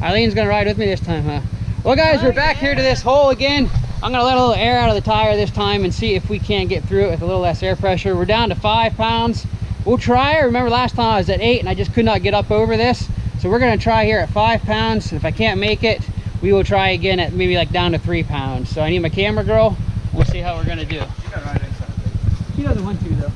Eileen's gonna ride with me this time, huh? Well guys, we're back here to this hole again. I'm gonna let a little air out of the tire this time and see if we can get through it with a little less air pressure. We're down to 5 pounds. We'll try. Remember last time I was at 8 and I just could not get up over this. So we're gonna try here at 5 pounds. If I can't make it, we will try again at maybe like down to 3 pounds. So I need my camera girl. We'll see how we're gonna do. You gotta ride inside. She doesn't want to though.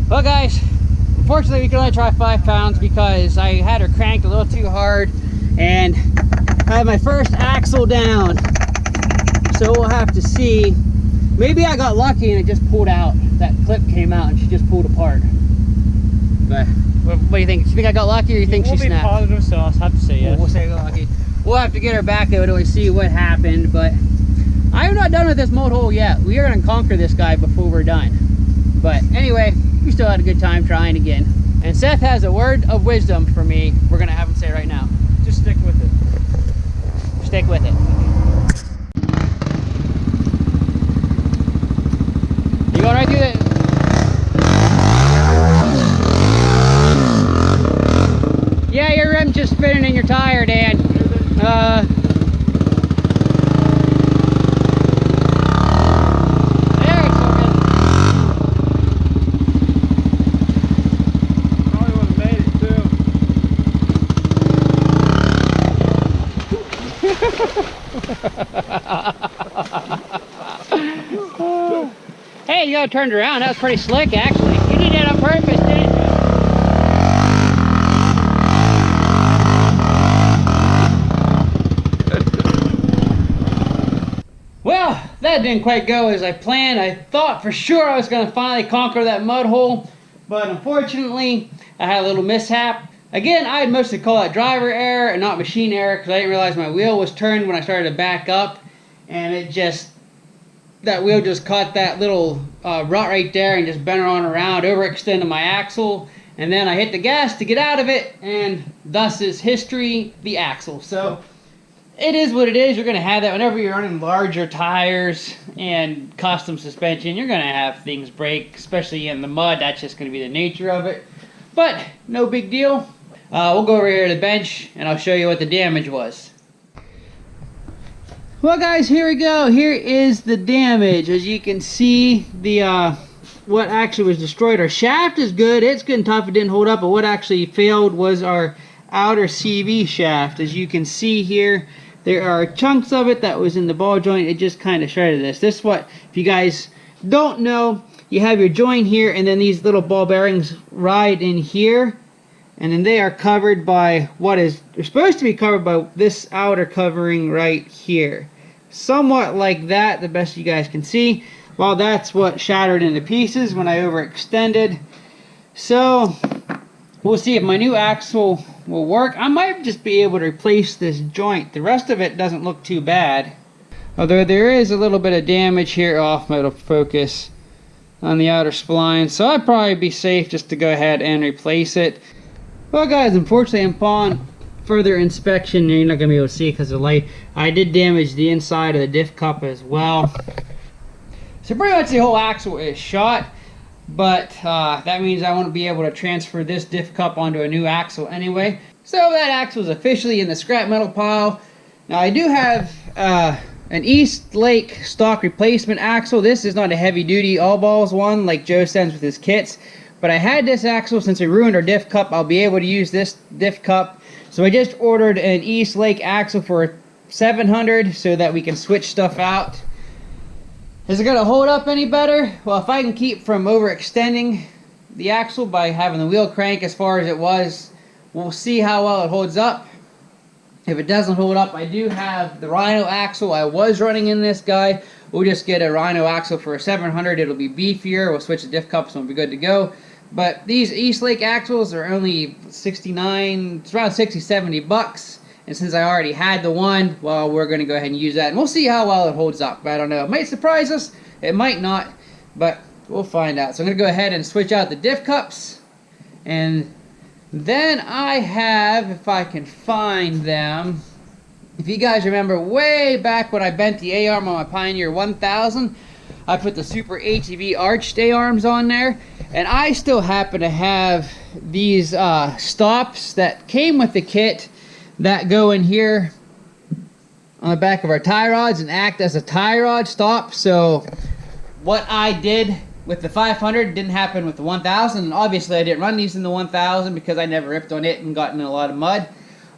Well guys, unfortunately we can only try 5 pounds because I had her cranked a little too hard and I had my first axle down. So we'll have to see. Maybe I got lucky and it just pulled out. That clip came out and she just pulled apart. But what do you think? Do you think I got lucky or you think she snapped? We'll be positive, so I'll have to say yes. We'll say I got lucky. We'll have to get her back out and see what happened, but I'm not done with this mold hole yet. We are going to conquer this guy before we're done. But anyway, we still had a good time trying again. And Seth has a word of wisdom for me. We're going to have him say right now. Just stick with it. Stick with it. You going right through it? Yeah, your rim's just spinning in your tire, Dan. Hey, you got turned around. That was pretty slick, actually. You did that on purpose, didn't you? Well, that didn't quite go as I planned. I thought for sure I was going to finally conquer that mud hole, but unfortunately, I had a little mishap. Again, I'd mostly call that driver error and not machine error because I didn't realize my wheel was turned when I started to back up, and that wheel just caught that little rut right there and just bent it on around, overextended my axle, and then I hit the gas to get out of it, and thus is history, the axle. So it is what it is. You're going to have that whenever you're running larger tires and custom suspension. You're going to have things break, especially in the mud. That's just going to be the nature of it. But no big deal. We'll go over here to the bench and I'll show you what the damage was. Well guys, here we go. Here is the damage. As you can see, the what actually was destroyed. Our shaft is good. It's good and tough. It didn't hold up. But what actually failed was our outer CV shaft. As you can see here, there are chunks of it that was in the ball joint. It just kind of shredded this. This is what, if you guys don't know, you have your joint here and then these little ball bearings ride in here. And then they are covered by they're supposed to be covered by this outer covering right here. Somewhat like that, the best you guys can see. Well, that's what shattered into pieces when I overextended. So, we'll see if my new axle will work. I might just be able to replace this joint. The rest of it doesn't look too bad. Although there is a little bit of damage here off metal focus on the outer spline. So I'd probably be safe just to go ahead and replace it. Well guys, unfortunately upon further inspection, you're not going to be able to see because of the light, I did damage the inside of the diff cup as well. So pretty much the whole axle is shot, but that means I won't be able to transfer this diff cup onto a new axle anyway. So that axle is officially in the scrap metal pile. Now I do have an East Lake stock replacement axle. This is not a heavy duty all balls one like Joe sends with his kits. But I had this axle since we ruined our diff cup. I'll be able to use this diff cup. So I just ordered an East Lake axle for $700 so that we can switch stuff out. Is it going to hold up any better? Well, if I can keep from overextending the axle by having the wheel crank as far as it was, we'll see how well it holds up. If it doesn't hold up, I do have the Rhino axle I was running in this guy. We'll just get a Rhino axle for $700. It'll be beefier. We'll switch the diff cups and we'll be good to go. But these East Lake axles are only $69, it's around $60, $70. And since I already had the one, well, we're going to go ahead and use that. And we'll see how well it holds up. I don't know. It might surprise us. It might not. But we'll find out. So I'm going to go ahead and switch out the diff cups. And then I have, if I can find them, if you guys remember way back when I bent the A-arm on my Pioneer 1000, I put the Super HEV arched A-arms on there. And I still happen to have these stops that came with the kit that go in here on the back of our tie rods and act as a tie rod stop. So what I did with the 500 didn't happen with the 1000, and obviously I didn't run these in the 1000 because I never ripped on it and gotten in a lot of mud.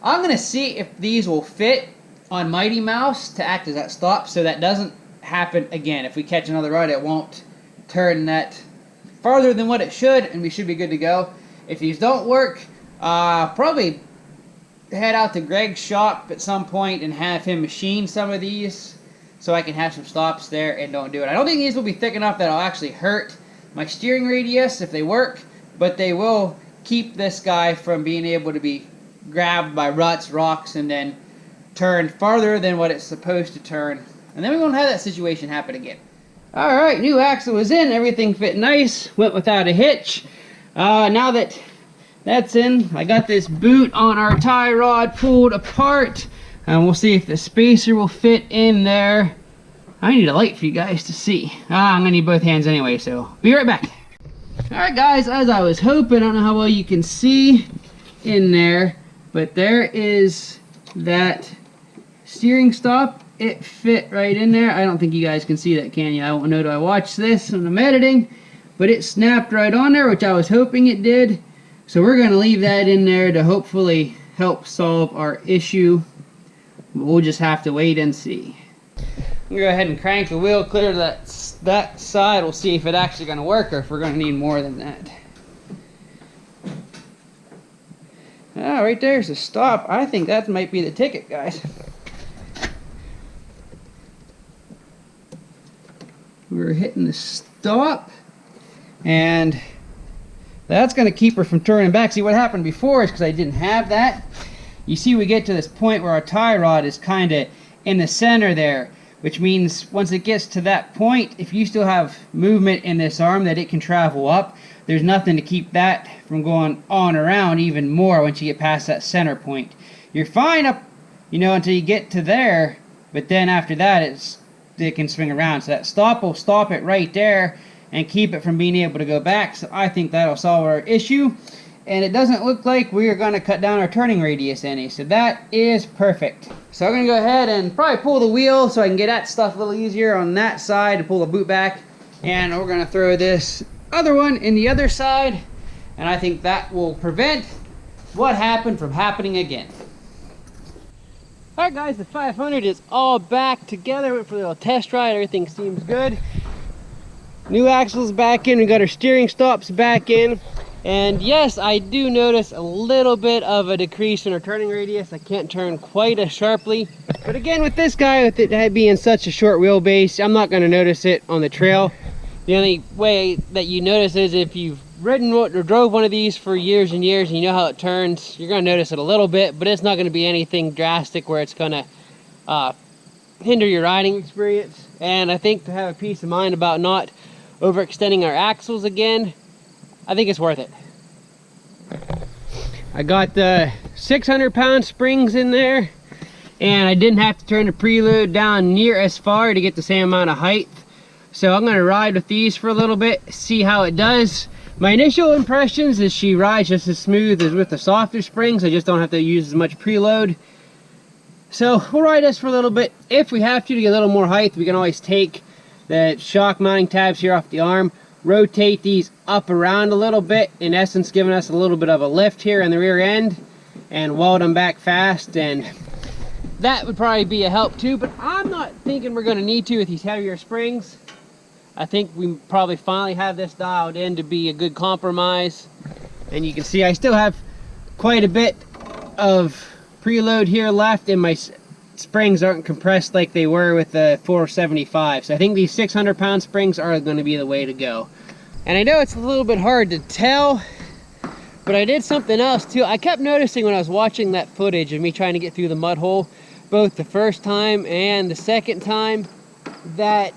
I'm going to see if these will fit on Mighty Mouse to act as that stop so that doesn't happen again. If we catch another rut, it won't turn that farther than what it should, and we should be good to go. If these don't work, probably head out to Greg's shop at some point and have him machine some of these so I can have some stops there and don't do it. I don't think these will be thick enough that I'll actually hurt my steering radius if they work, but they will keep this guy from being able to be grabbed by ruts, rocks, and then turned farther than what it's supposed to turn. And then we won't have that situation happen again. Alright, new axle was in, everything fit nice, went without a hitch. Now that that's in, I got this boot on our tie rod pulled apart, and we'll see if the spacer will fit in there. I need a light for you guys to see. I'm gonna need both hands anyway, so be right back. Alright guys, as I was hoping, I don't know how well you can see in there, but there is that steering stop. It fit right in there. I don't think you guys can see that, can you? I won't know till I watch this when I'm editing, but it snapped right on there, which I was hoping it did. So we're going to leave that in there to hopefully help solve our issue. We'll just have to wait and see. I'm gonna go ahead and crank the wheel clear to that side. We'll see if it's actually gonna work or if we're gonna need more than that. Ah, right there's the stop. I think that might be the ticket, guys. We're hitting the stop, and that's going to keep her from turning back. See, what happened before is because I didn't have that. You see, we get to this point where our tie rod is kind of in the center there, which means once it gets to that point, if you still have movement in this arm that it can travel up, there's nothing to keep that from going on around even more once you get past that center point. You're fine up, you know, until you get to there, but then after that, it can swing around. So that stop will stop it right there and keep it from being able to go back. So I think that'll solve our issue. And it doesn't look like we are going to cut down our turning radius any. So that is perfect. So I'm going to go ahead and probably pull the wheel so I can get that stuff a little easier on that side to pull the boot back. And we're going to throw this other one in the other side. And I think that will prevent what happened from happening again. Alright guys, the 500 is all back together. Went for a little test ride. Everything seems good. New axles back in. We got our steering stops back in. And yes, I do notice a little bit of a decrease in our turning radius. I can't turn quite as sharply. But again, with this guy, with it being such a short wheelbase, I'm not going to notice it on the trail. The only way that you notice is if you've ridden or drove one of these for years and years and you know how it turns, you're going to notice it a little bit, but it's not going to be anything drastic where it's going to hinder your riding experience. And I think to have a peace of mind about not overextending our axles again, I think it's worth it. I got the 600-pound springs in there, and I didn't have to turn the preload down near as far to get the same amount of height. So I'm going to ride with these for a little bit, see how it does. My initial impressions is she rides just as smooth as with the softer springs. I just don't have to use as much preload. So we'll ride this for a little bit. If we have to get a little more height, we can always take the shock mounting tabs here off the arm, rotate these up around a little bit, in essence giving us a little bit of a lift here in the rear end, and weld them back fast, and that would probably be a help too. But I'm not thinking we're going to need to with these heavier springs. I think we probably finally have this dialed in to be a good compromise. And you can see I still have quite a bit of preload here left, and my springs aren't compressed like they were with the 475. So I think these 600-pound springs are going to be the way to go. And I know it's a little bit hard to tell, but I did something else too. I kept noticing when I was watching that footage of me trying to get through the mud hole, both the first time and the second time, that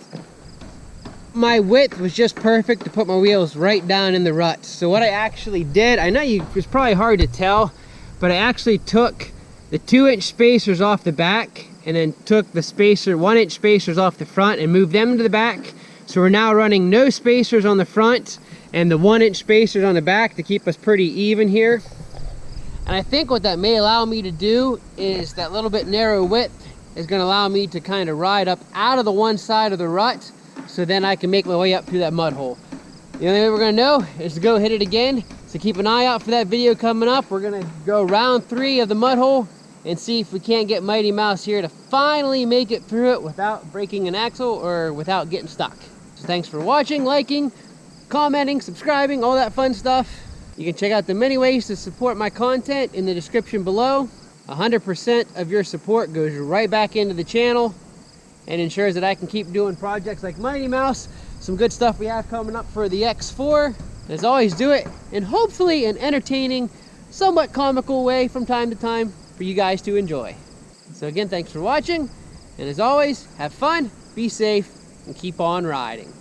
my width was just perfect to put my wheels right down in the ruts. So what I actually did, I know it's probably hard to tell, but I actually took the 2-inch spacers off the back and then took the 1-inch spacers off the front and moved them to the back. So we're now running no spacers on the front and the 1-inch spacers on the back to keep us pretty even here. And I think what that may allow me to do is that little bit narrow width is going to allow me to kind of ride up out of the one side of the rut, so then I can make my way up through that mud hole. The only way we're going to know is to go hit it again. So keep an eye out for that video coming up. We're going to go round 3 of the mud hole and see if we can't get Mighty Mouse here to finally make it through it without breaking an axle or without getting stuck. So thanks for watching, liking, commenting, subscribing, all that fun stuff. You can check out the many ways to support my content in the description below. 100% of your support goes right back into the channel and ensures that I can keep doing projects like Mighty Mouse, some good stuff we have coming up for the X4. As always, do it in hopefully an entertaining, somewhat comical way from time to time for you guys to enjoy. So again, thanks for watching, and as always, have fun, be safe, and keep on riding.